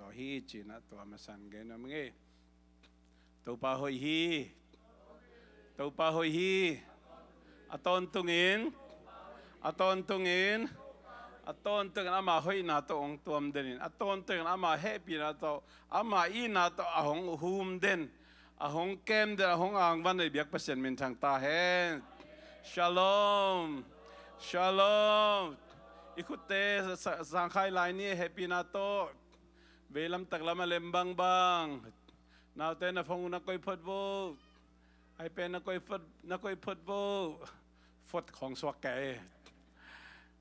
zo hi chi na to ma san ge no nge to pa hoi hi to pa hoi hi aton tungin aton tungin aton tungin ama hoi na to ong tuam denin aton tungin ama happy na to ama I na to ahong hum den ahong kem den ahong ang van nei biak pasien min thang ta hen shalom shalom ikute sang khai lai ni happy na to velam tak lama lembang bang now te na phong na koi phot bo ai pen na koi phot bo phot khong swak ke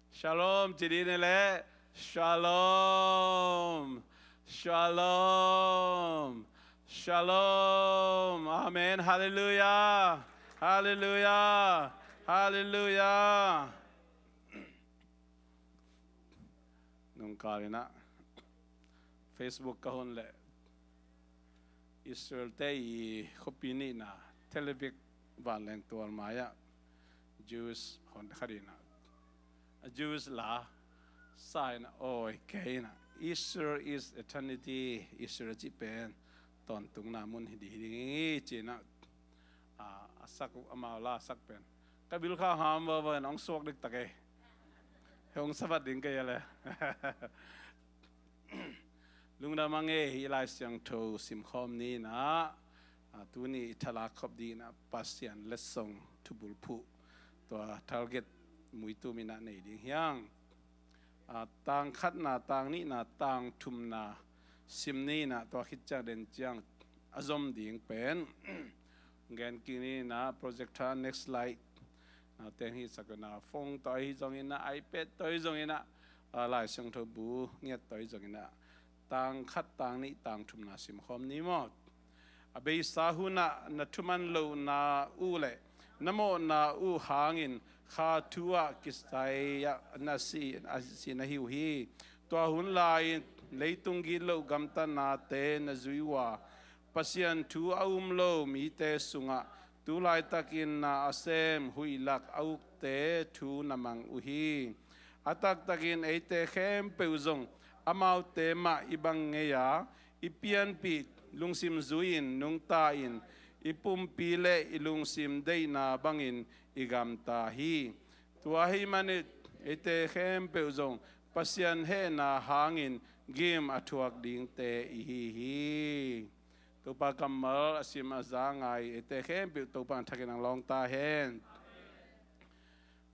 shalom chỉ đi này lẽ shalom shalom shalom amen hallelujah hallelujah hallelujah nung kali na Facebook kahon le Israel te I khopini na televic van leng tual maya Jews hon kharina Jews la sign oi kaina Easter is eternity Easter chi pen ton tung na mun hi di china asak amala sak pen kabil kha ham wa nong sok dik take hong sabat ding ke le lungdam mangi hi lai siang tho sim khom ni na tu ni thala khop di na Pasian Letsong tubul phu to target mui tu mina nei ding hiang tang khat na tang ni na tang thum na sim ni na to khit cha den chiang azom ding pen gen ki ni na projector next slide na ten hi sakana phone toi jong ina iPad toi jong ina lai sang tho bu nget toi jong ina tang khat tang ni tang thum na sim khom ni mo abe sahuna na thuman lo na u le namo na u hangin kha thua kisai ya nasi na hiu hi to hun lai leitung gi lo gamta na te na zuiwa Pasian thu aum lo mi te sunga tu lai takin na asem huilak au te thu namang uhi atak takin eite khem peuzong amau te ma ibang ngeya ipian pi lungsim zuin nung ta in ipum pile ilungsim dei na bangin igam ta hi tua hi manit ete khem peuzong Pasian he na hangin gim athuak ding te hi to pa kamal asim azangai ete khem pe to pan thakinang long ta hen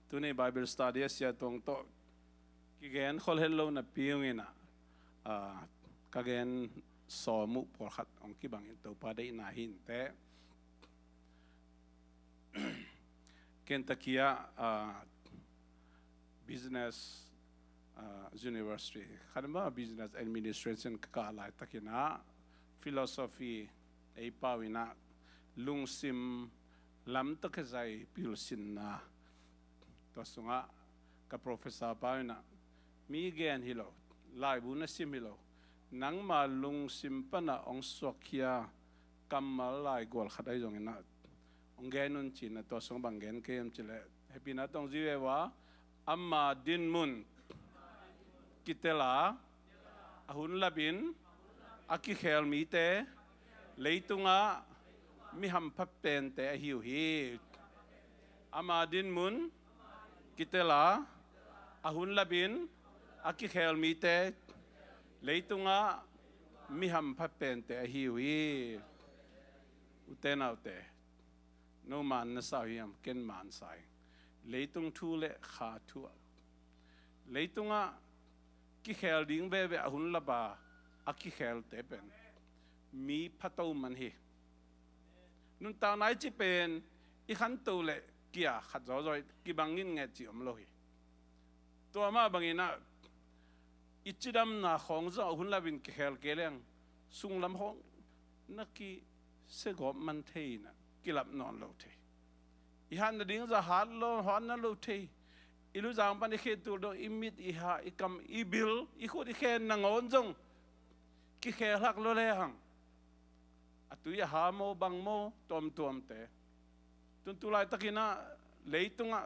tu ni Bible study sia tong to kigen khol hello na piungina kagen somu por khat ong ki bangin to pa dei na hin te Kentucky business university khanma business administration ka lai takina philosophy ei pawina lungsim lam takazai pilsin na to sunga ka professor pawina mi gen hilo lai bu na sim hilo nang ma lungsim pana ong sokya kamal lai gol khadai jong ina ong genun china to song bangen kem chile happy na tong jiwe wa amma din mun kitela ahun labin aki khel mi te leitunga mi ham phapen te hiu hi ama din mun kitela ahun labin aki khel mi te leitunga mi ham phapen te hiu hi uten autte no man na sa hiam ken man sai leitung thu le kha thu leitunga ki khel ding ve ve ahun laba aki khel te pen mi phato man hi nun ta nai chi pen I khan to le kia khat zo zo ki bangin nge chi om lo hi to ma bangina ichidam na khong zo hun labin ki khel keleng sung lam hong na ki se go man thei na ki lap non lo the I han na ding za hat lo hon na lo the ilu jang pan khe tu do imit I ha I kam I bil I khot I khen na ngon jong ki khe hak lo le hang atu ya ha mo bang mo tom te tun tu lai takina leitunga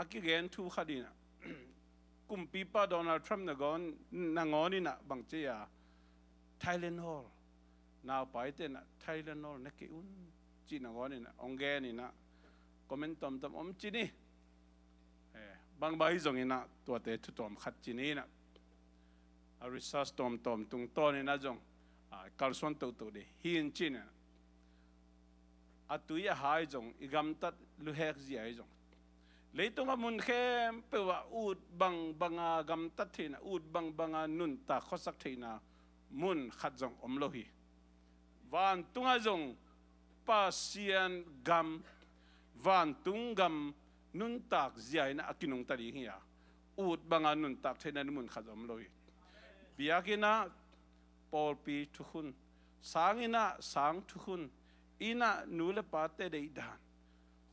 aki gen thu khadina kum pipa Donald Trump na gon na ngoni na bang che ya Tylenol nowไปเต้นTylenolนักเกี่ยนจีนก่อนนี่นะองแกนี่นะคอมเมนต์ตอมอมจีนี่บางใบจงนี่นะตัวเตะทุตอมขัดจีนี่นะอาริสัสตอมตุงต้นนี่นะจงKALSUANตัวเดียหินจีน่ะอัตุยหายจงอีกำตัดลุเฮกจีไอจงเลยตรงกับมุนเข้มเปว่าอูดบังกำตัดทีนะอูดบังนุนตาข้อสักทีนะมุนขัดจงอมโลหิวันตุงจงPasian gam van tunggam nun tak ziay na akinong tali hiya ut banga nun tak thena mun khazom loi biakina Paupi thukhun sangina sang thukhun ina nule pate dei dan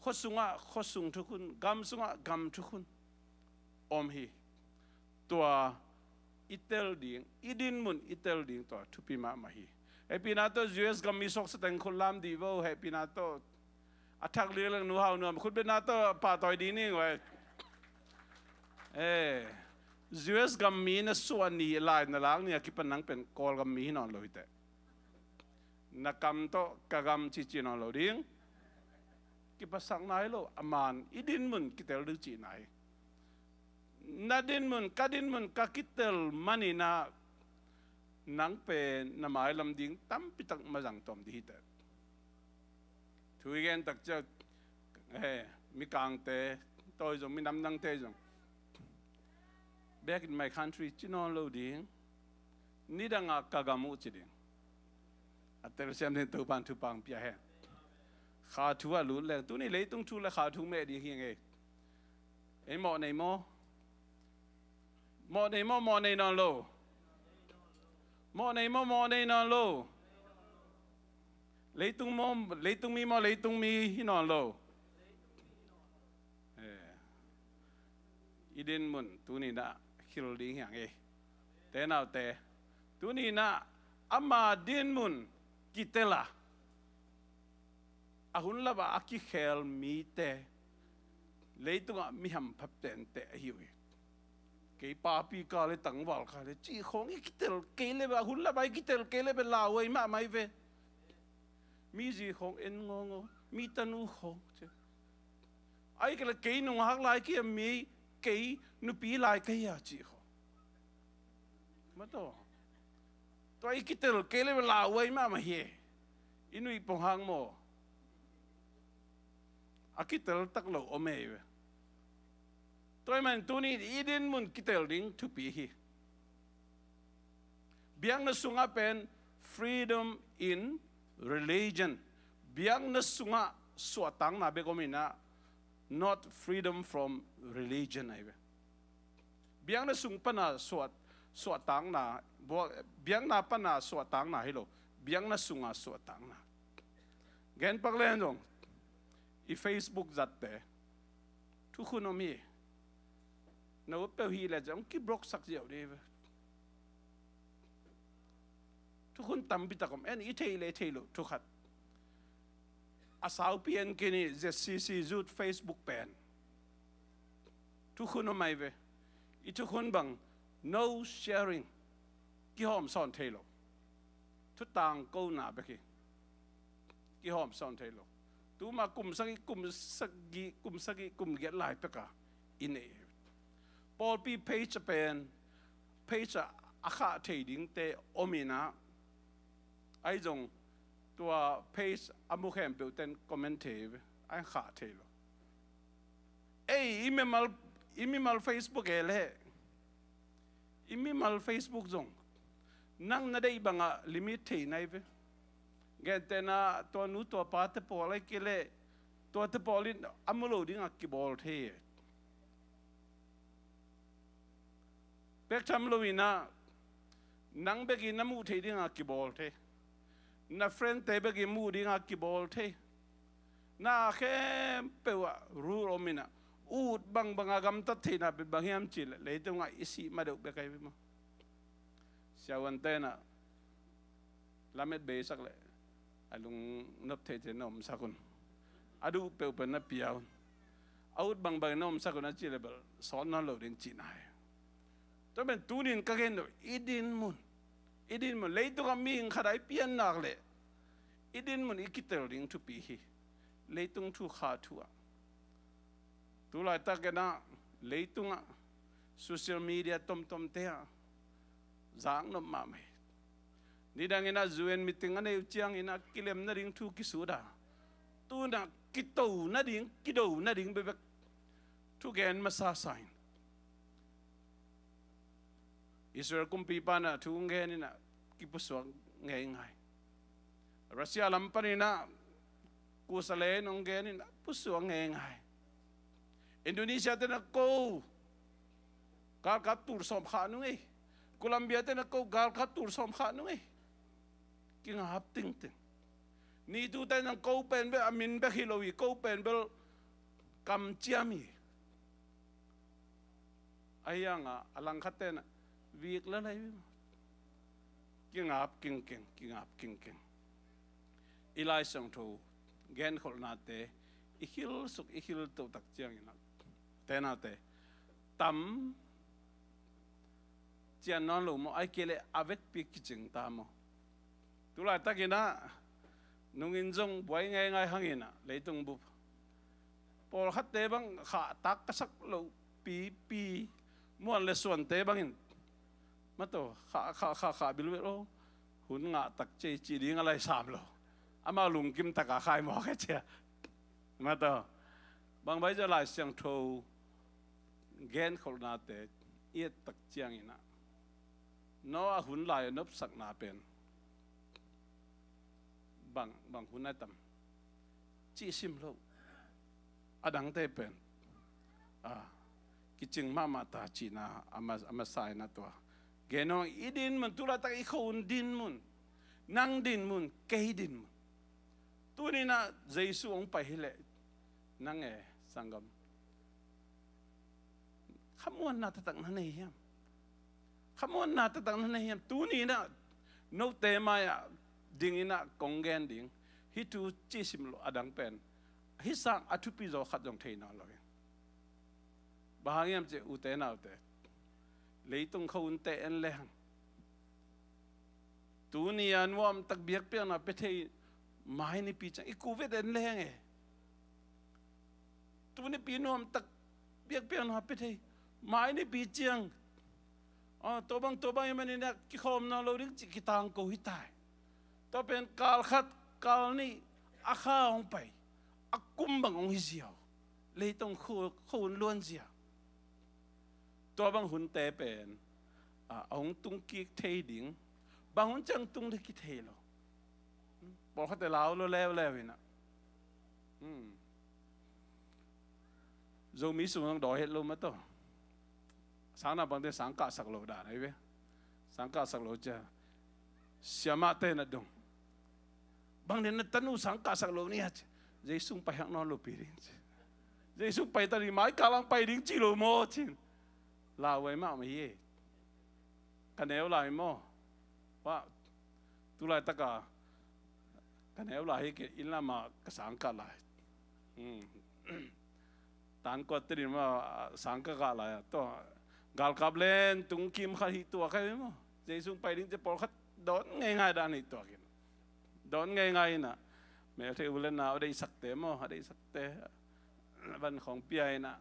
khosung thukhun gam sunga gam thukhun om hi tua itel ding idin mun itel ding to thupima mahi Happy nato US gam misok sa teng kulam di bo happy nato attack lilang nuhaw nuam khud be nato patoy dini we US gam mi na suan ni lai na lang ni akipan nang pen kol gam mi non lo ite nakam to kagam chi non lo ding kipasang nai lo aman idin mun kitel du chi nai nadin mun kadin mun kakitel manina nang pen na mai lam ding tam pitak mazang tom di hita thuigen tak cha mi kang te toy jong mi nam nang te jong back in my country chinon lo ding ni danga kagamu chiding atel siam ne Topan Tupang pia he kha thua lu le tu ni le tung thu la kha thu me di hieng e mo nei non lo mo nei non lo leitung mi hinon lo idin mun tu ni na khil ding yang te nau te tu ni na ama din mun kitela ahun la ba aki khel mi te leitung mi ham phap ten te hiwi cái Paupi cả le tang wal cả le chỉ không cái kitel cái le ba hun la ba kitel cái le ba lao ấy mà mai về mi gì không en ngô mi tanu không chứ ai cái là cái nung hắc lại kia mi cái nu pi lại cái ya chỉ không mà to tôi kitel cái le ba lao ấy mà he inui pong hang mo akitel tak lo ome về tôi mình tu ni idin mun kitel ding to be hi biang na sunga pen freedom in religion biang na sunga suatang na begomina not freedom from religion ai biang na sung pana suatang na biang na pana suatang na hilo biang na sunga suatang na gen paglen dong i Facebook zatte tu khunomi nó biểu hi là giống cái block sắc diệu đi vậy,ทุกคนทำพิธีกรรมเอ็นอีเทเลลุทุกขัดอาสาวเปลี่ยนกินี่ ZCC จุด Facebook เป็นทุกคนทำไมเว้อีทุกคนบัง no sharing กี่หอมซ่อนเทลุทุกต่างกูหนาไปกี่หอมซ่อนเทลุตัวมากลุ่มสักเกียรติหลายไปกะอินเอPaupi page pen page akha thading te omina ai jong tua page amukhem beuten commentive ai kha thelo email Facebook ele email Facebook jong nang na dei banga limit thei nai ve gentena to nu to pa te polai kele to te polin amulo ding akibol the Bek tham lo ina nang begi namu the ding a kibol the na friend te begi mu ding a kibol the na khe pewa ru romina ut bang agam ta the na be bangiam chil le tonga isi ma do be kai mo siawan te na lamet be sak le alung nop the te nom sakun adu pe pen na piaw out bang nom sakun a chil le son na lo din chinai tôi mình tu nín các cái nội idin mun อีดินมันเลยตัวมีงขดายเปียนนักเลยอีดินมันอีกิเตอร์ลิงทุปีฮีเลยตุงทุขาทัวตัวลายตากันนะเลยตุงโซเชียลมีเดียต้มเตะจางนมาไม่นี่ดังอินะจูเอ็นมิติงอันนี้เจียงอินะกิเลมนั่นดิงทุกิสุดาตัวน่ะกิโตนั่นดิงกิโดนั่นดิงแบบทุกแกนมาซาไซน์อิสราเอลกุมปีปานะทุกแกนี่นะกิปุสวงง่ายรัสเซียลำปานี่นะกูสเลนองแกนี่นะปุสวงง่ายอินโดนีเซียเตนะกูการขับตูร์สอมขานุ้ยโคลัมเบียเตนะกูการขับตูร์สอมขานุ้ยกินหับติงนี่ตัวเตนะกูเป็นแบบอามินแบบฮิโลวีกูเป็นแบบกัมเจียมีไอ้ยังอลังคัตเตนะวีกแล้วอะไรกินหับกินหับกินอีไลซ์ส่งทูเกนคนนาเตอีฮิลสุกอีฮิลตัวตักเจียงนะเตนาเตตั้มเจียนนอนหลุมไอ้เกลอเวกปีกิจิงตามตุลาตะกินะนุ่งอินจงบวยง่ายหังอินะเลยตุงบุบพอขัดเตบังขาตักกษักโลปีม้วนเลยส่วนเตบังอินมาตัวขาบิลเวโรหุ่นงะตักเจจีดิ้งอะไรสามโลอามาลุงกิมตะกาขายหมอแค่เจ้ามาตัวบางใบจะลายเสียงโทเกนคนนาเตเอียตักเจียงอินะน้อหุ่นลายนบสักนาเป็นบางหุ่นนั่นตั้มจีซิมโลอดังเตเป็นกิจิงมาตาจีน่าอามาใส่นาตัวเกนองอีดินมันตุลาตะอีเขาดินมุนนังดินมุนเกยดินมุนตัวนี้นะเจสุองไปเฮเลนังสังกมขมวนนาตตังนั่นเองขมวนนาตตังนั่นเองตัวนี้นะโนเตมายดิงอินะกงเกนดิงฮิตูจีซิมโลอดังเป็นฮิสังอัตุปิโซขัดจงเทน่าเลยบางอย่างจะอุเตน่าอุเตเลยต้องเขาอุเตนเลยตัวนี้อันว่ามันตักเบียกเปียนะเปเทไม่นี่ปีจังอีกูเวดเอ็นเลยไงตัวนี้ปีนวมตักเบียกเปียนะเปเทไม่นี่ปีจังตัวบางยังมันเนี่ยกิขอมนาโลดิกจิกิตังกูฮิตายตัวเป็นกาลขัดกาลนี่อาข้าองไปอากุมบังองฮิเซียวเลยต้องคู่ล้วนเสียตัวบางหุ่นเตเป็นองตุงกิเทดิงบางหุ่นจังตุงที่กิเทโลบอกเขาแต่ลาวแล้วนะโซมีสูงดอยเห็ดลมมาตัวสังนาบางเดสังกัดสักโลด่าไหนเว้สังกัดสักโลจะเสียมาเตนัดดงบางเดนตันูสังกัดสักโลนี่ฮะเจสุงไปหักนอนโลปีริงเจสุงไปตอนนี้ไม้กาลังไปดิ้งจิโลโมจินลาวไว้มาไม่เย่กันแนวลายโมว่าตุลาตะกากันแนวลายเกอินลามากสังกัดลายตานก็ตื่นมาสังกัดลายตัวกาลกับเล่นตุงคิมขัดหิตัวใครมั้งเจสุงไปดิ้งจะปอขัดโดนง่ายๆด้านนี้ตัวกินโดนง่ายๆนะแม้เทวเล่นนาได้สักเตะมั้งได้สักเตะวันของเปียนะ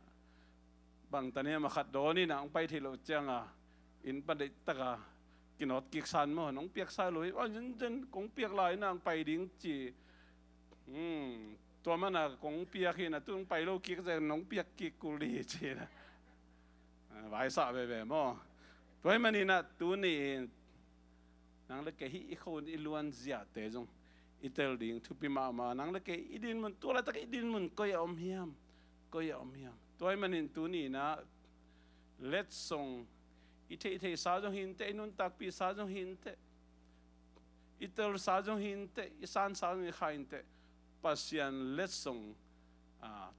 บางตอนนี้มาขัดโดนนี่นะไปที่เราเจียงอินปฏิตกากินอดกิกสันมั้งน้องเปียกสายเลยว่าจนกงเปียกลายนางไปดิ้งจีตัวมันน่ะกงเปียกนะตุ้งไปโลกิกจะน้องเปียกกิกกุลีจีนะไว้สะแบบมั้งตัวมันนี่นะตัวนี้นางเล็กฮีอีคนอีล้วนเสียเตจงอีเตลดิ้งทุบปีมานางเล็กอีดินมันตัวละตะอีดินมันก็ยอมเฮียมตัวมันนี่ตัวนี้นะเล็ดส่งอีเทสาจงหินเตนุนตักปีสาจงหินเตอีเตลสาจงหินเตอีสานสาจงขายหินเตปัสยันเล็ดส่ง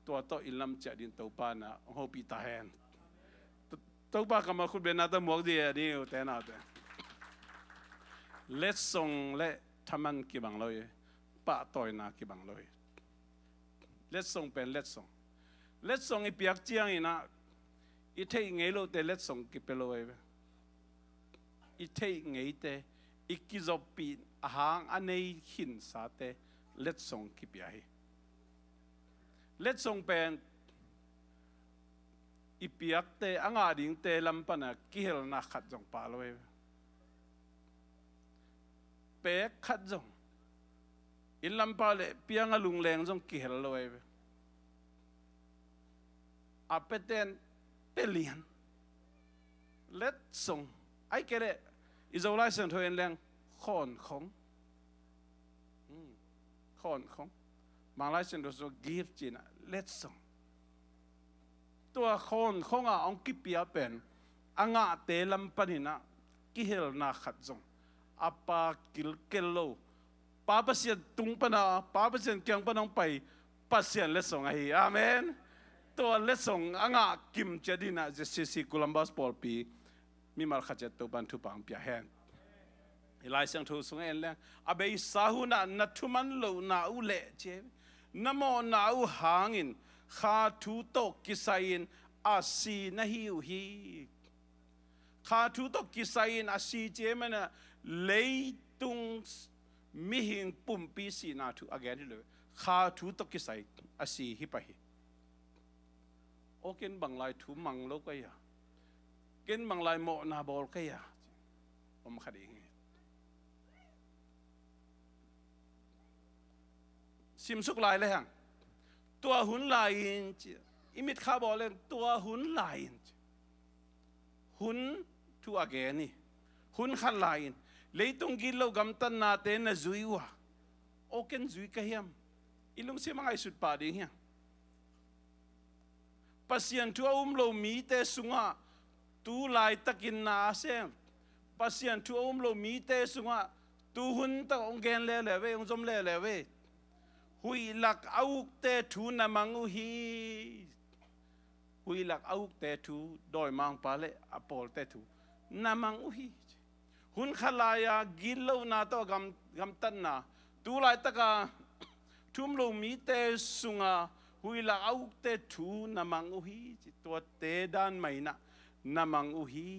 ตัวโตอิลลัมเจดินตัวปานะโฮปิตาแฮนตัวปากมาคุณเบนนาตมวกดีนี่อุเตนาเตเล็ดส่งเละทำมันกี่บังเลยปะต่อยนากี่บังเลยเล็ดส่งเป็นเล็ดส่งอีเปียกเจียงอีนะอีเทงไงโลเตเล็ดส่งกี่เปโลยอีเทงไงเต อีกกิจปีอาหารอันนี้หินสาเตเล็ดส่งกิบใหญ่เล็ดส่งเป็นอีเปียกเตอ่างาดิ่งเตลำปนักกิเหลนักขัดจงปาลอยเป๊กขัดจงอินลำปาเลเปียงลุงแรงจงกิเหลลอยอาเปเตนเปลี่ยนเล็ดส่งไอ้เกเรอิโซไลเซนทเวนแรงขอนของขอนของบางไลเซนโดโซกีฟจีน่ะเล็ดส่งตัวคนขององกิเปียเป็นอ่างเตลำปนินะกิเหลนักขัดจงอาปากิลเกลโลป้าเสียนตุงปนาป้าเสียนเกียงปนองไปป้าเสียนเล็ดส่งไอ้อาเมนตัวเล็ดส่งอ่างกิมเจดีน่ะจะzcccolumbus Paupiมีมาขัดเจตตัวบันทุปังเปียแหนไลเสียงทูสงเอ็นแล้วอาเบยสาหุน่ะนัทุมันโลน่าอุเล่เจนโมน่าอุหางินข้าทูโตกิไซน์อาศีนะฮิวฮีข้าทูโตกิไซน์อาศีเจมันน่ะเลยตุงมิหิงปุ่มปีสีนาทูอาแกนี่เลยข้าทูโตกิไซอาศีฮิปะฮีโอเกินบังไลทูมังโลกยาเกินบังไลโมนาบอลกยาผมขัดเองซิมสุกลายเลยฮะตัวหุ่นลายอิมิตข้าบอกเลยตัวหุ่นลายหุ่นทูอาเกนี่หุ่นขันลายเลยตรงกิโลกรัมตันนาเตนจุยวะโอเคนจุยกะเฮียมอิลุงเสียมังไอสุดป่าดิ่งเฮียPasian tua lo mi te sunga tu lai takin na se Pasian tua lo mi te sunga tu hun ta ong gen le we ong zom le we hui lak au te thu na mangu hi hui lak au te thu doi mang pa le apol te thu na mangu hi hun khalaya gilo na to gam tan na tu lai taka thum lo mi te sunga hui la au te thu namang uhiตัวเตด้านไม่นะnamang uhi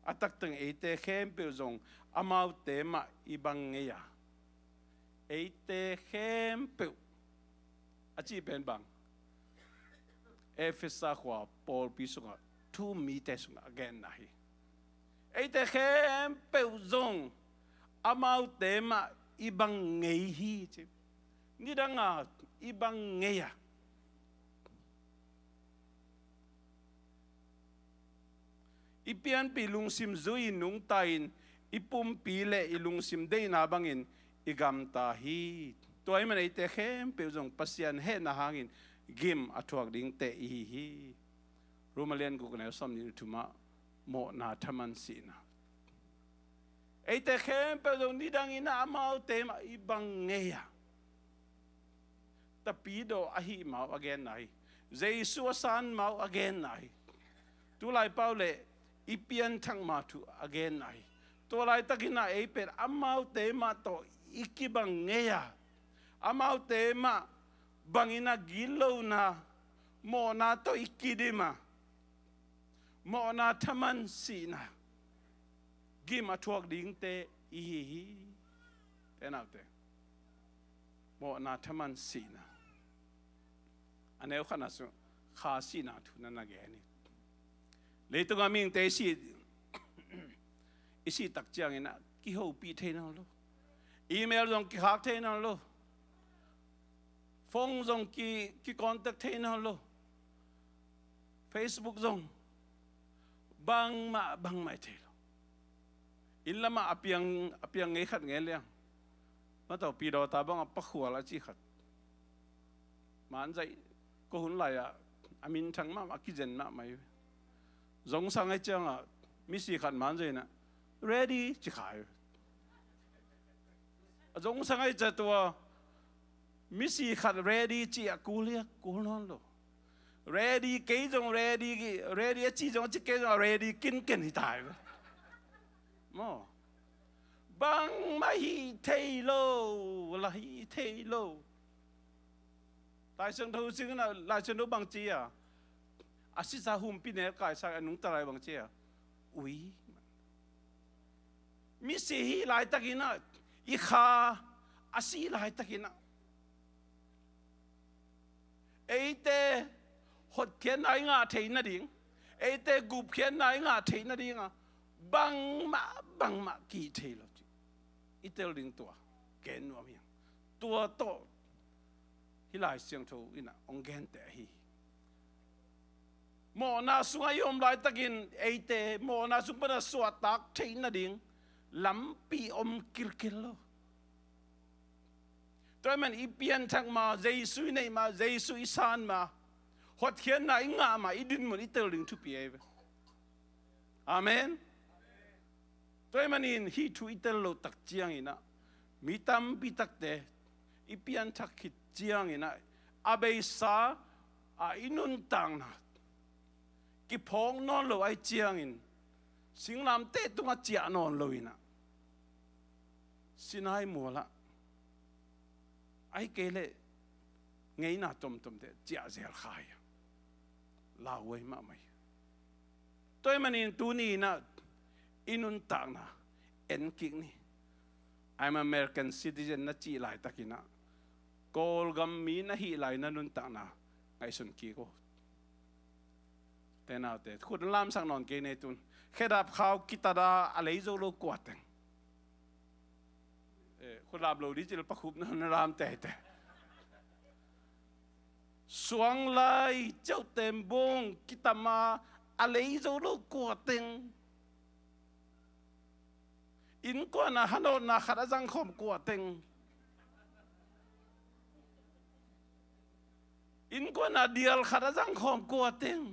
อาตักตึงเอเตเข้มเปียวจงอามาเตมาอีบังเงียเอเตเข้มเปียวอาจีเป็นบังเอฟเอสขวาปอลปิสุงะทูมีเตสุงะแกนนะฮีเอเตเข้มเปียวจงอามาเตมาอีบังเงียฮีนี่ดังอ่ะibang ngeya ipian pilung sim zui nung tain ipum pile ilung sim day na bangin igam tahi to ay man ite khem pe jong pasian he na hangin gim athuak ding te hi rumalian ku kana som ni tuma mo na thaman sina ite khem pe jong ni dang ina amau te ma ibang ngeya tapido ahi mau again nai Jesus san mau again nai tu lai paule ipian thang ma tu again nai tu lai takina e per amau te ma to ikibang ngeya amau te ma bangina gilo na mo na to ikidima mo na thaman sina gima thuak ding te hi penauте mo na thaman sinaอันนี้ขนาดสุข้าสีนาทุนนั่นแกนี่เลยตัวมิงเตสีอิสิตักเจียงเงินกี่หูปีเท่นั้นลูอีเมลส่งกี่ฮักเท่นั้นลูฟงส่งกี่คอนแทคเท่นั้นลูเฟซบุ๊กส่งบังไม่เท่ลูอินละมาอภิยังเงี้ยขัดเงี้ยเลยมาต่อปีดอตาบังปักหัวละจีขัดมันใจก็หุ่นไหลอ่ะอามินทั้งมาอากิเจนมาไม่จงสั่งให้เจ้าอ่ะมิสิขัดมันใจนะ ready จะขายจงสั่งให้เจ้าตัวมิสิขัด ready จีกูเรียกกูนอนโล ready กี่จง ready จีจงจีกี่จง ready กินที่ตายมั้งบังไม่เทโลละเทโลลายเชิงทูซึ่งน่ะลายเชิงทูบางจีอ่ะอาศิษาหุ่มปีเนกายสักอันนุ่งตะไลบางจีอ่ะอุ้ย mi si hi lai takina i kha asi lai takina eite hot khen ai nga theina ding eite gup khen ai nga theina ding bang ma ki thelo itel ding tua ken no mi tua to hi lai siang tho ina ong gen te hi mo na sunga yom lai takin eite mo na sung pa na suat tak theina ding lampi kil lo tôi mình ipian thang mà Giêsu này mà Giêsu isan mà hot khiên na inga mà idin mun itel ding tu pie amen tôi mình in hi tu itel lo tak chiang ina mi tam pi tak te ipian thak khit chiang ina abei sa a inun tang na ki phong non lo ai chiang in singlam te tunga chia non lo ina sinai mo la ai kể ngay na tom thế chia zel khai la way mà mày tôi mà nhìn tu ni na inun tang na en king ni I'm American citizen na chi lai takina kol gam mi na hi lai na nun tang na ngay sun ki ko te nào te khud lam sang non ke ne tun khedap khao kitada alei zo lo kwateng khud lab lo di chil pakhup na ram te te suang lai châu tem bông kitama alei zo lo kwateng in ko na hano na khada jang khom kwateng in ko na dial khada jang khom kwateng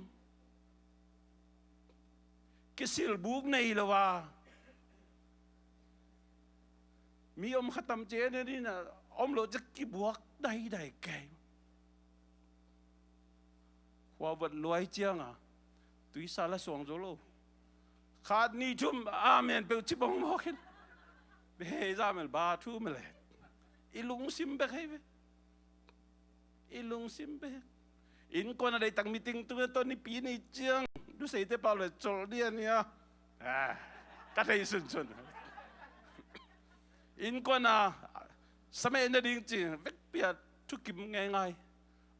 kisil buk nei lawa mi om khatam che ne ni na om lo chắc ki buak dai dai kai kwa vật loài chiang à tùy sa la song zo lo khát ni chum amen pe chi bong mo khen be za mel ba thu mel ilung sim be khai ilung sim be in ko na dai tang meeting tu to ni pi ni chiang du sei te pa le chol dia nia ka thai sun sun in ko na samay na ding chi vek pia thu kim ngai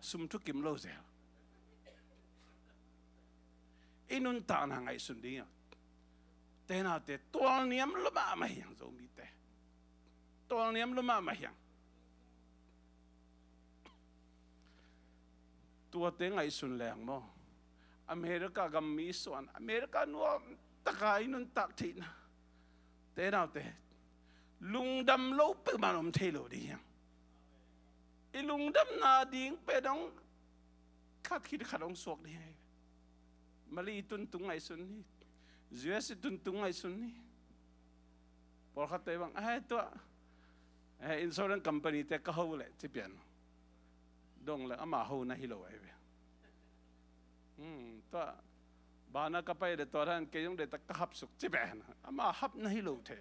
sum thu kim lo zel inun ta na ngai sun ding te na te tol niam lo ma ma yang zo mi te tol niam lo ma yang tua te ngai sun leng mo America gam mi suan America no takai nun tak thina te na te lungdam lo pe manom thelo di yang I lungdam na ding pe dong khat khit khatong sok di mali tun tung ngai sun ni US tun tung ngai sun ni por khat te bang to insurance company te ka ho le chi pian dong le ama ho na hi lo ai to bana ka pai de to ran ke yong de ta ka hap suk chi ben ama hap na hi lo the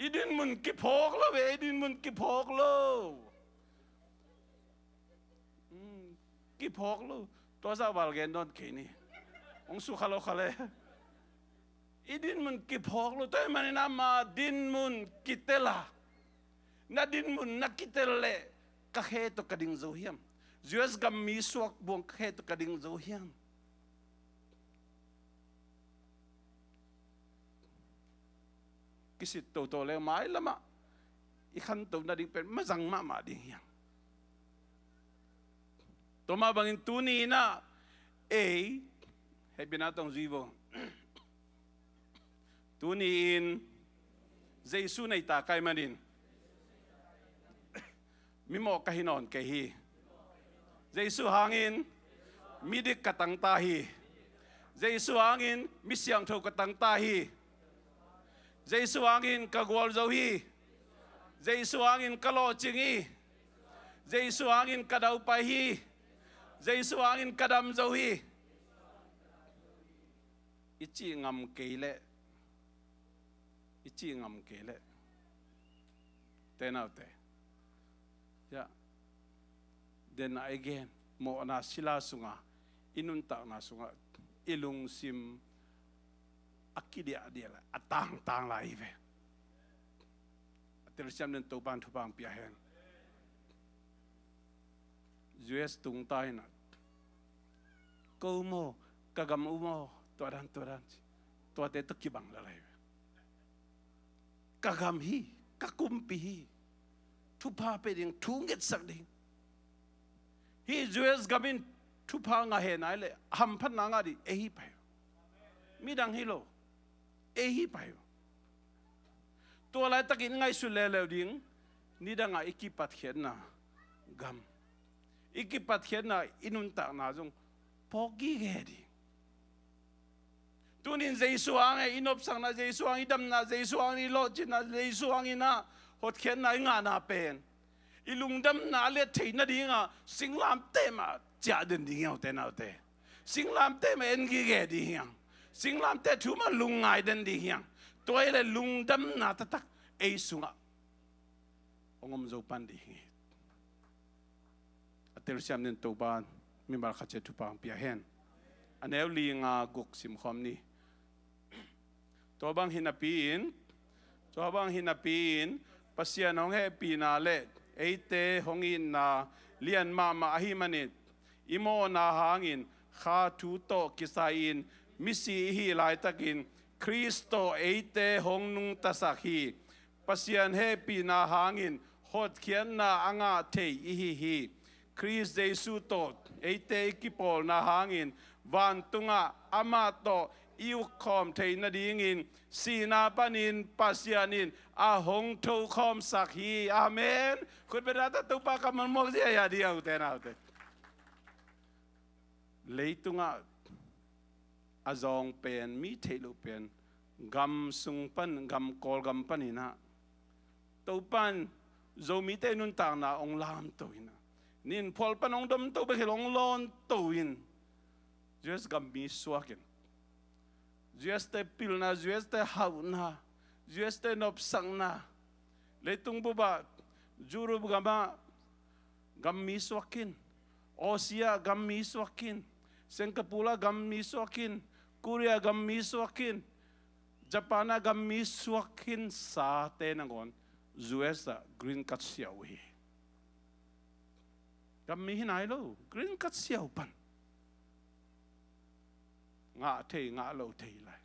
idin mun ki phok lo ve idin mun ki phok lo ki phok lo to sa wal gen don ke ni ong su khalo khale idin mun ki phok lo to man na ma din mun kitela na din mun na kitelle ka he to kading zo hiam Zeus gam mi suak buang ka he to kading zo hiam kisit to le mai lama I khan to na ding pen ma jang ma ding hiam to ma bangin tu ni na he binatong zivo tu ni in Jesu nei ta kai manin mi mo ka hinon ke hi Jesu hangin mi dik katang ta hi Jesu hangin mi siang tho katang ta hi Jesu hangin ka gol zo hi Jesu hangin ka lo ching hi Jesu hangin ka dau pa hi Jesu hangin ka dam zo hi ichi ngam keile tenaute ya then again mo na sila sunga inun ta na sunga ilung sim กี่เดียละต่างหลายเวแต่เราจำเป็นตัวบ้านทุบางเปียแหงUS ตุงใต้น่ะกูโมกะกำอุโมตัวดันตัวเตตกิบังอะไรกะกำฮีกะกุมปีฮีทุพาไปดิ่งทุ่งเกตสักดิ่งฮี US กำบินทุพางาเฮนายเลยหัมพันนางาดิเอฮีไปมีดังฮิโลเอฮีไปตัวอะไรตะกินไงสุดเลวดิ่งนี่ดังอิกิปัดเขียนนะกำอิกิปัดเขียนนะอินุนตานาจงพอกี้แก่ดิตัวนี้เจสุอังอินอบสังนะเจสุอังอิดำนะเจสุอังอิโลจินะเจสุอังอินะหดเขียนนะงานาเป็นอิลุงดำนาเลียทีนะดิ่งอ่ะสิงลามเต็มอ่ะจ่าเดินดิ่งเอาแต่นาเตสิงลามเต็มเอ็นกี้แก่ดิ่งสิงลามเต็มทุ่มลุงไงเดินดิ่งตัวเอเลลุงดำนาตักเอสุงอ่ะองค์มโจปันดิ่งอัตเตอร์เซียมเดินตัวบ้านมีบาร์คัจเจตุปังเปียเฮนอันเอลลีงากุกสิมคอมนี่ตัวบางหินาปีนปัสยานองเฮปีนาเลเอเตหงอินนาเลียนมาอาฮิมันิตอิโมนาหางินข้าทูโตกิสาอินมิสีฮีลายตะกินคริสโตเอเตหงนุงตะสักฮีปัสยานเฮปีนาหางินโหดเขียนนาอ่างาเทอิฮีคริสเจสุโตเอเตกิปอลนาหางินวันตุงะอามาโตอิวคอมเทนดีงินสีนาปนินปัสยานินอาหงทูคอมสักฮีอาเมนคุณเป็นรัตตุปะกำมันมกเสียเดียวแต่นาเตเลยตุงะอาจงเป็นมีเทลุเป็นกำสุงปันกำกอลกำปันินะตุปันโซมิเตนุนต่างนาองลามตุยนะนินพอลปนองดมตุไปลองลอนตุยนjust gam mi swakin just te pilna just te hauna just te nop sangna leitung buba juru gam mi swakin Osia gam mi swakin Singapura gam mi swakin Korea gam mi swakin Japana gam mi swakin sa te nangon US green card siaw hi gam mi hinay lo green card siaw panงาเทงาโลเทเลย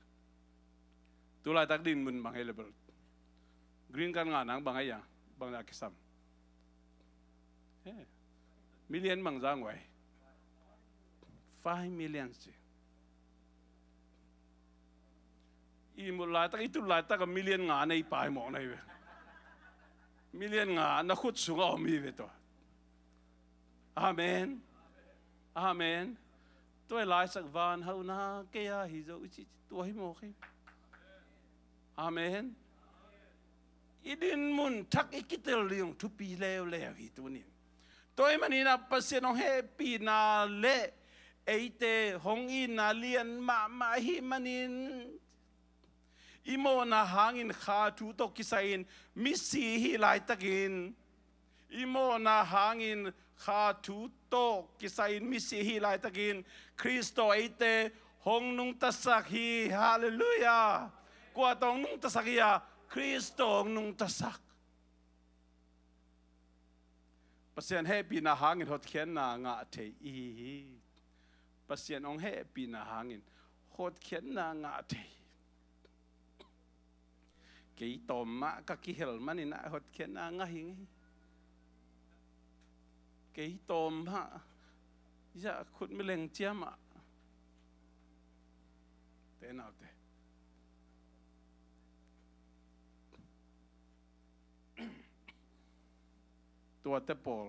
ตัวลายตักดินมันบางเฮเลเบิลกรีนกันงานังบางอย่างบางอย่างกิสัมมิลเลียนบางจังไว้5 millionสิอีมุลายตักอีตุลายตักกับมิลเลียนงาในป่ายหมอกในเว้มิลเลียนงานักขุดสูงเอามีเว้ตัวอาเมนอาเมนตัวลายสักวันเฮานาเกียฮิโซอิจิตัวให้โมกิอาเมนอีดินมุนทักอิกิเตลเลียงทุปีแล้วฮิตัวนี้ตัวมันนี่นะปัสเซนองเฮปีนาเลเอเตหงอินาเลียนมาฮิมันินอิโมนาหางินขาทูโตกิสัยนมิสีฮิลายตะกินอิโมนาหางินข้าทูโตกิสัยมิสีฮีลายตะกินคริสโตเอเตหงนุงตะสักฮีฮาเลลูยากว่าตองนุงตะสักฮีคริสโตนุงตะสักปัสเซียนเฮปีนาหางินหดเขียนนางะเทอีปัสเซียนองเฮปีนาหางินหดเขียนนางะเทกี่ตอมมะกะกิเฮลมันนี่นะหดเขียนนางะหิงกี่ตอมฮะจะขุดไม่เล่งเจียมอ่ะเต้นเอาเต้ตัวเตปอล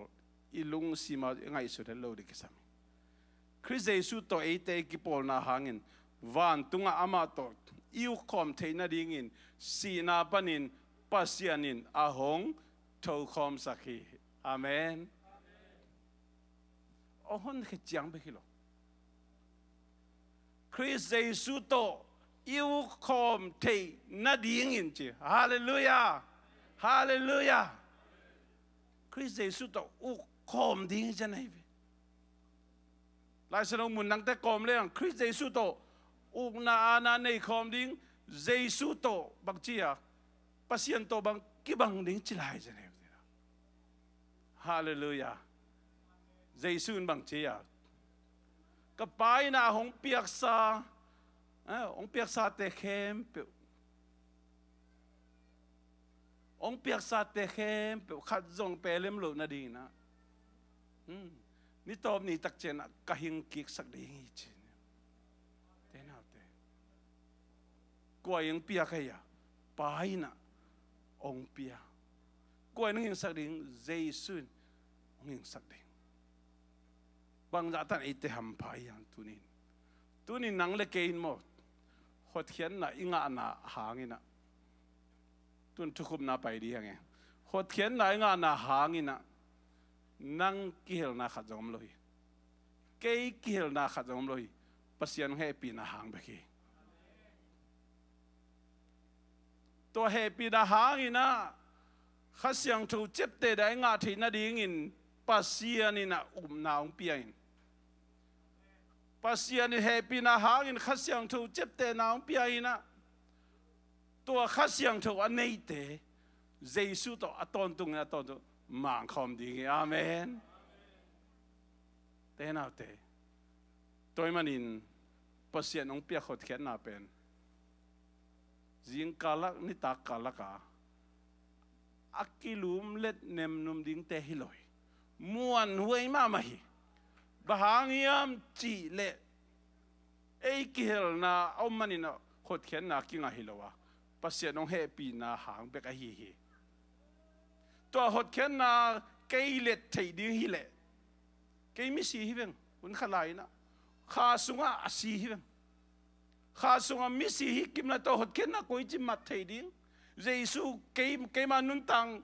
อีลุงซีมาไงสุดแล้วดิคิสามีคริสเยซูตัวเอเตกิปอลนาหางินวันตุงอามาโตอิวคอมเทนดิงินสีนาปนินปัสยานินอาหงทูคอมสักฮีอาเมนโอ้ฮอนเจียงไปกี่โลคริสเยซูโตอิวคอมเทนดิงินจีฮาเลลูยาฮาเลลูยาคริสเยซูโตอุคอมดิงินจะไหนไปหลายสนองมุนนังแต่คอมเลยคริสเยซูโตอุนาอานาในคอมดิง Giêsu to bang chia Pasian to bang kibang ding chilai jane Hallelujah Giêsu bang chia kapai na hong piak sa te khem pe ong piak sa te khem pe khat zong pe lem lo na ding na ni top ni tak chen ka hing kik sak ding hi chen te na te ko yang piak ya pai na ong pia ko nang hing sak ding Giêsu ong hing sak ding bang za tan ite ham pai yang tunin nang le kein mo hot khian na inga na hangina tun thukup na pai di hange hot khian na inga na hangina nang kihel na khajom loi kei kihel na khajom loi Pasian happy na hang beki to happy na hangina khasyang thu chep te da nga thi na dingin Pasian ina na ong piain Pasian happy na hangin khasyang thu chep te na ong piainaตัวข้าเสียงถูกอันนี้เตะเยซูตัวอัตอนตุงอัตอนตุมังคอมดีอาเมนเตน่าเตะตัวมันอินภาษาองเปียขดเขียนน่าเป็นจิงกาลักนิตากาลักาอักกิลุมเล็ดเนมนุมดิ้งเตหิลอยม้วนหวยมาไม่บางยามจีเละไอ้กิลน่าเอามันอินขดเขียนน่ากิงอาฮิลวะPasian nong happy na hang beka hi to hot ken na kei let thei ding hi le kei mi si hi beng un khalai na kha sunga asi hi beng kha sunga mi si hi kim na to hot ken na koi chi mat thei ding Giêsu kei ma nun tang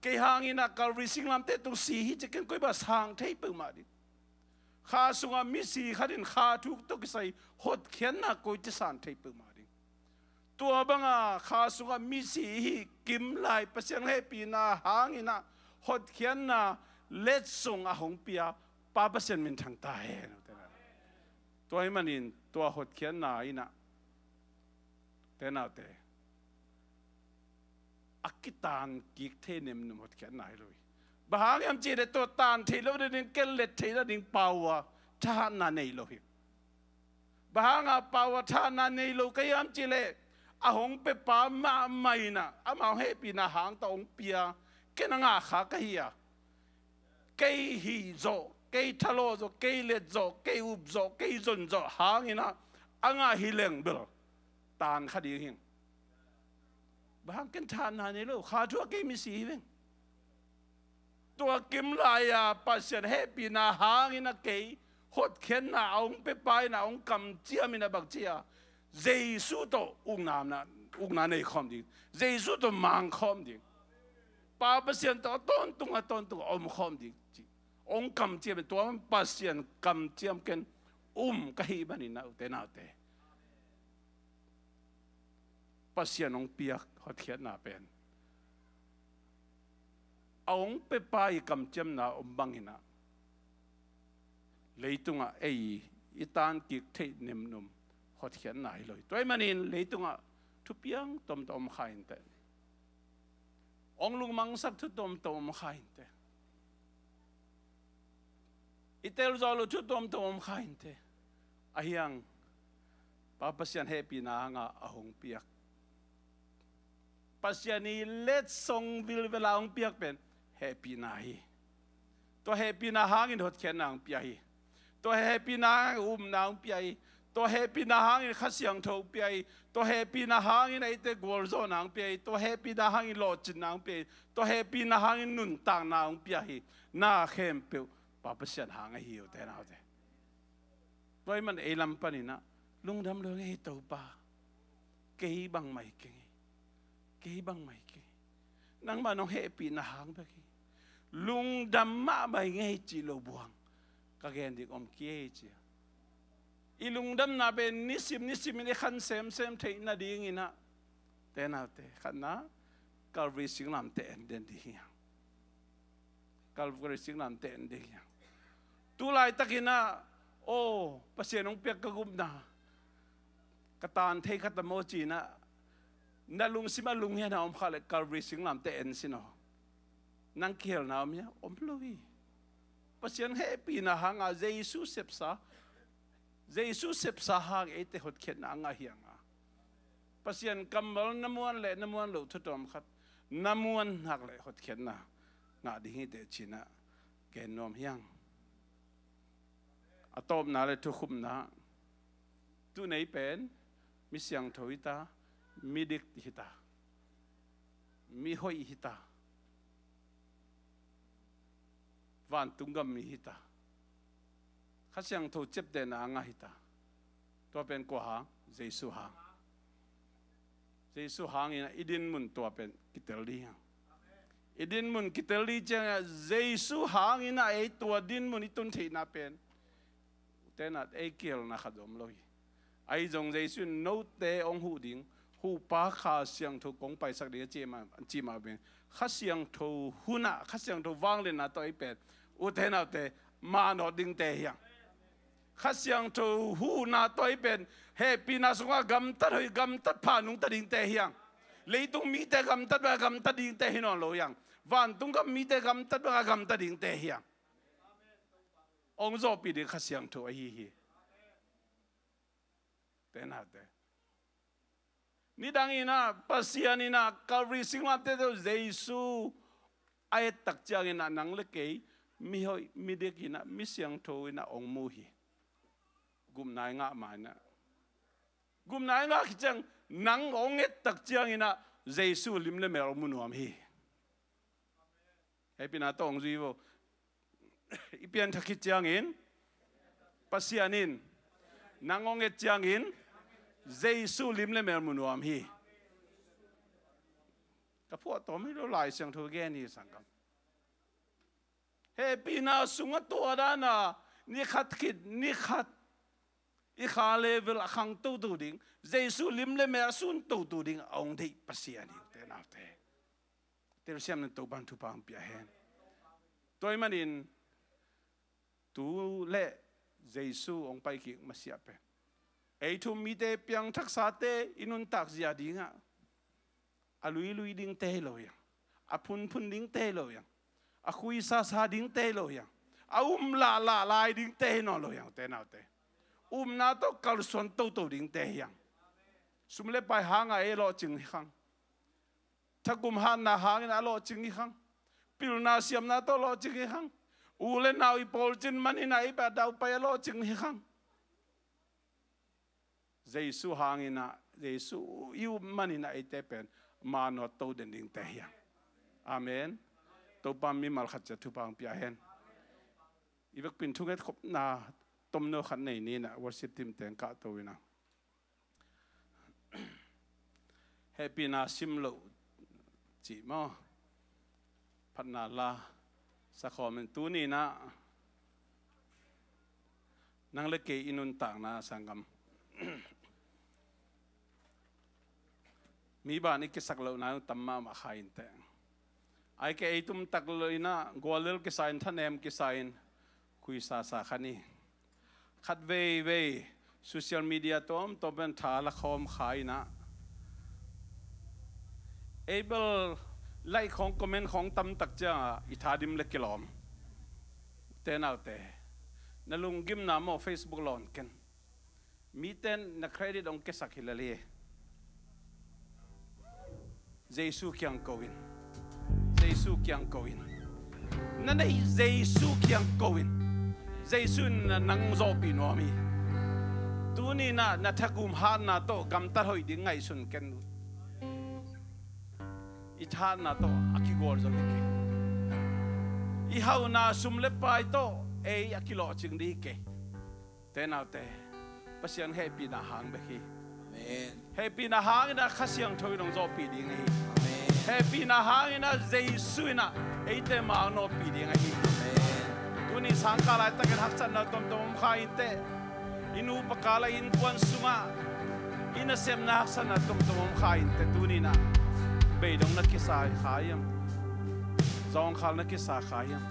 kei hang ina Calvary singlam te tu si hi chen koi ba sang thei pe ma di kha sunga mi si kharin kha thuk to ki sai hot ken na koi chi san thei pe maตัวบังข้าสุกมิสีกิมไลPasianให้ปีนาหางอินะหดเขียนนาเล็ดส่งอาหงเปียป้าPasianมินทางตาเองตัวให้มันอินตัวหดเขียนนาอินะแต่นาเตอักกิตานกิกเทนิมนุหดเขียนนาเลยบางยามจีเดตัวตานทีแล้วดิ่งเกล็ดทีแล้วดิ่งเป่าวะท่านาเนยโลหิบางเป่าวะท่านาเนยโลก็ยามจีเลอาหงเปปามาไม่นะอามาให้ปีนาหางตองเปียแกนังอาขาเกียเกยฮีโจเกยทะโลโจเกยเล็ดโจเกยอุบโจเกยจนโจหางอินะอ่างฮิเลงเบลตานคดีหิงบางกันทานนี่ลูกขาทั่วเกยมีสีเองตัวกิมลายPasianให้ปีนาหางอินะเกยหดเข็นนาองเปปายนาองกำเจียมินาบักเจียGiêsu to ung nam nei khom ding Giêsu to mang khom ding pa Pasian to ton tung om khom ding ong kam chiam to Pasian kam chiam ken ka hi bani na te Pasian ong piak hot khiat na pen ong pe pai kam chiam na bangina leitunga ei itan kik thei nem numหดเขียนไหนเลยตัวมันอินเลยตรงทุบยังตมขายแต่องลุงมังสักทุตมขายแต่อิเตลจอลุทุตมขายแต่อายังป้าPasianให้ปีนางอาหงเปียกPasianนี่เล็ดส่งวิลเวลาองเปียกเป็นให้ปีนาฮีตัวให้ปีนาหางอินหดเขียนนางเปียฮีตัวให้ปีนางนางเปียฮีตัวเฮปีนาหางอินข้าเสียงทูปีไอตัวเฮปีนาหางอินไอเตกวอลโซนางปีไอตัวเฮปีนาหางอินโลจินนางปีไอตัวเฮปีนาหางอินนุนต่างนางปีไอน่าเข้มเปียวป้าPasianหางไอหิวแต่น่าเตตัวมันเอลัมปานี่นะลุงดำเลยให้ตัวป้าเกย์บังไม่เกย์บังไม่เกย์นั่งมาน้องเฮปีนาหางไปกี้ลุงดำมาไม่ไงจีโลบวงก็แกนดิอมเกย์จีอีลุงดำนาเป็นนิสิมนี่ขันเซมเทน่าดีงี้นะแต่น่าเตะขันนะCalvaryสิงลำเตะเด่นดีอย่างCalvaryสิงลำเตะเด่นดีอย่างตุลายตะกินะโอ้Pasianองเปียกกระกุมนะ กตานเทคัตโมจีนะนั่นลุงสิมาลุงเฮียนะอมขาเลยการริสิงลำเตเอ็นสินะนั่งเขียนนะอมเนี่ยอมลุยปัจจัยเฮปีนะหางาเจสุเสพซาเจสุเสพซาหางเอเตหดเขียนอ่างเฮียงอ่ะปัจจัยกำมลน้ำมันเละน้ำมันหลุดทุกตัวมขัดน้ำมันหักเลยหดเขียนนะงาดิ่งเตชินะแกนนอมเฮียงอะตบนาเลยทุกขุมนะตัวไหนเป็นมิเสียงทวิตามีดิกหิตามีหอยหิตาวันตุงกมีหิตาข้าเสียงทวเจ็บเดนอ่างหิตาตัวเป็นกว่าหางเจสุหางเจสุหางนี่นะอิดินมุนตัวเป็นกิเตลีอิดินมุนกิเตลีเจ้าเจสุหางนี่นะไอตัวดินมุนอิตุนทีน่าเป็นแต่นัดไอเกลนะขดมเลยไอจงเจสุโนเตองหูดิงหูป้าข้าเสียงถูกกงไปสักเดียวจีมาเป็นข้าเสียงถูกหูน่ะข้าเสียงถูกวางเลยนะตัวไอเป็ดอุเทนเอาแต่มาหนอดิงเตะยังข้าเสียงถูกหูน่ะตัวไอเป็ดเฮปีน่าสงว่ากำตัดกำตัดผ่านุงตัดดิงเตะยังเลยตุงมีแต่กำตัดแบบกำตัดดิงเตะให้นอนโลยังวันตุงก็มีแต่กำตัดแบบกำตัดดิงเตะยังองค์โจปีดีข้าเสียงถูกไอฮีแต่น่าแต่นี่ดังอินะปัสยานินะการริสิงมาเตโตเจสุไอตักจางอินะนังเล็กมีหอยมีเด็กอินะมีเสียงโทอินะองมูฮีกุมนายงะมานะกุมนายงะคิจังนังองเอตักจางอินะเจสุลิมเลเมรมุนวามฮีไอพินาตองจีโวอีเปียนทักคิจางอินปัสยานินนังองเอจางอินเจสุลิมเลเมรมุนวามฮีกับพวกตัวไม่รู้ลายเสียงทูแกนี่สังกัดเฮปีนาสุงตัวด้านะนี่ขัดคิดนี่ขัดอีขาเลเวลขังตู้ตู้ดิ่งเจสุลิมเลเมรสุนตู้ตู้ดิ่งองที่ปัสยานิเตนาเตเตลเซียมนั่นตัวบันทุปังเปียเฮนตัวมันอินตูเล่เจสุองไปกิมาเสียเปไอทุมมีเตเปียงทักษะเตอินุนตักเสียดิ่งอ่ะอาลุยลุยดิ่งเตโลยังอาพุนพุนดิ่งเตโลยังอาคุยซาซาดิ่งเตโลยังอาลาลายดิ่งเตนอโลยังเตนาเตนาโตกัลส่วนโตดิ่งเตยังสมเลไปหางไอโลจึงหิขังถ้ากุมหันนาหางนาโลจึงหิขังปิลนาเสียมนาโตโลจึงหิขังเลนเอาอีโพลจินมันนาอีแบบดาวไปโลจึงหิขังเจสุหางนะเจสุยูมันนะไอเตเป็นมาโนโตเดนดิ่งเตยังอาเมนตัวปามีมาลขัดจะทุบังพิอาเฮนอีเวกปินทุกเอ็ดขบนาต้มเนื้อขันในนี้นะวอร์ชิปทีมเต็งกะตัวนะเฮปีนาซิมโลจีมอพันนาลาสักขอมันตัวนี้นะนังเล็กอินุนต่างนะสังกัมมีบ้านนี้กิสักเหล่านั้นตั้มมาขายอินเตงไอ้แกไอ้ตุ้มตักเลยนะกัวเลลกิสายท่านเอ็มกิสายคุยสาขันนี่ขัดเว่โซเชียลมีเดียตัวเป็นท่าละครขายนะเอเบิลไล่ของคอมเมนต์ของตั้มตักจ้าอิทาดิมเล็กกิลอมเตนเอาเตนั่นลุงกิมน้ำเอาเฟซบุ๊กลอนกันมีเต้นนักเครดิตองกิสักฮิลเลเจสุเคียงโกวินเจสุเคียงโกวินนั่นไอ้เจสุเคียงโกวินเจสุนังโซปีนวามีตัวนี้นะนัทกุมฮานาโตกำตัดหอยดิ้งไงสุนกันอิทานาโตอากิโกอร์จลิกอีฮาวนาสุมเลปายโตเออากิโลจึงดีเกเตนาเตปัสยังเฮปีนาหางเบคีเฮปีนาหางนะข้าเสียงทวีนงโซปีดิ้งไงเฮปีนาหางนะเจสุนะไอเตมาโนปีดิ้งไงตัวนี้สังกัดอะไรตั้งแต่หักจันนะต้มข้าอินเตอินูปกาลอินควันสุมาอินเซมนักสันนะต้มข้าอินเตตัวนี้นะเบยดงนักกิสาขายยังจองขาวนักกิสาขายยัง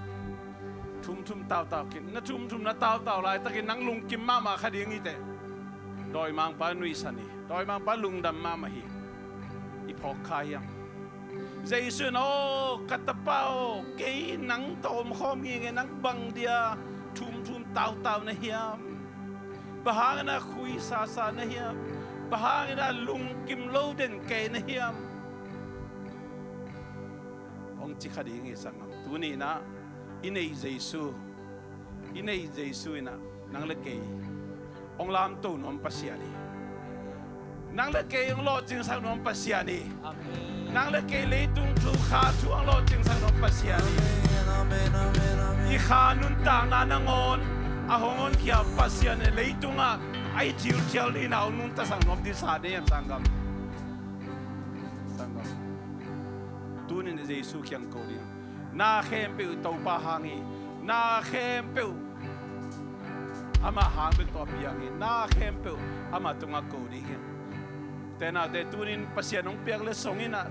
ทุ่มเต่ากินนะทุ่มนะเต่าลายตั้งแต่นังลุงกิมมาคดีงี้เตโดยมังปานุยสันนี่โด ต่อยมาปะลุงดำมาหิอีพอกคายังใจสุนโอกัตเป้าเกยนังโตมข้อมีเงนังบังเดียทุ่มเต่านะเฮียมบะฮางนะคุยซานะเฮียมบะฮางนะลุงกิมโลเดนเกยนะเฮียมองจิคดีเงสังตัวนี้นะอินเอเจสูนะนังเล็กเกยองลามตูนอมปัสยานีนังเล็กเกยองโลจึงสังนอมปัสยานีนังเล็กเกยเลยตุงทูขาทูองโลจึงสังนอมปัสยานีอีขานุนต่างนานงอนอาหงอนเขียบปัสยานีเลยตุงอ่ะไอจิวเชียวลีน่านุนตะสังนอมดิสาเนี่ยสังกัมตัวนี้เจสุเขียงโกดีน่าเข้มเปิวตัวปะหางีน่าเข้มเปิวอามาหางเป็นตัวเปียงีน่าเข้มเปิวอามาตุงอาโกดีเงี้ยแต่น่าแต่ตัวนี้ภาษาน้องเปียกเลยส่งอินะ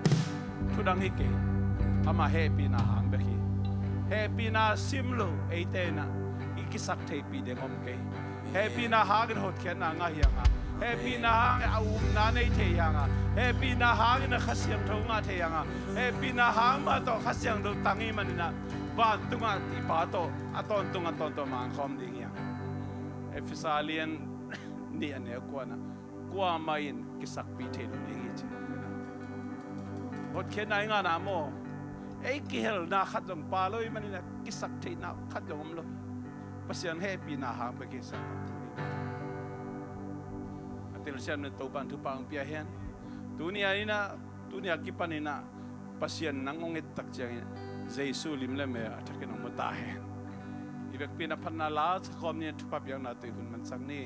ทุดังฮิเกอามาเฮปีน่าหางเบกีเฮปีน่าซิมโลเอเตน่ะอีกิสักเทปีเดงอมเกเฮปีน่าหางหดเขียนน่างาเฮียงอ่ะเฮปีน่าหางเอานาในเทียงอ่ะเฮปีน่าหางน่ะขัดเสียงทงอ่ะเทียงอ่ะเฮปีน่าหางมาต่อขัดเสียงดูตั้งอีมันน่ะบ้านตุงอ่ะอีป้าโตอ่ะตอนตุงอ่ะตอนมาคอมดิ่งยังเอฟซาเลียนนี่อันเนี้ยกว่านะกว่าไม่ยินกิสักปีเทลนี่จีหดเขียนไหนงานอ่ะโมไอ้กิเฮลน่าขัดจงปาเลยมันนี่นะกิสักเทน่าขัดจงเลยภาษาเฮปีน่าหางไปกิสักติลเชนในตัวปันทุปังเปียเฮนตัวนี้อันนี้นะตัวนี้กิปันนี่นะภาษานังงเงตักเจงเจสุลิมเลเมียทักกินองมุตาเฮนอีเบกปีน่ะพันนาลาสคอมเนี่ยทุบปับยังนาตัวหุ่นมันสังนี่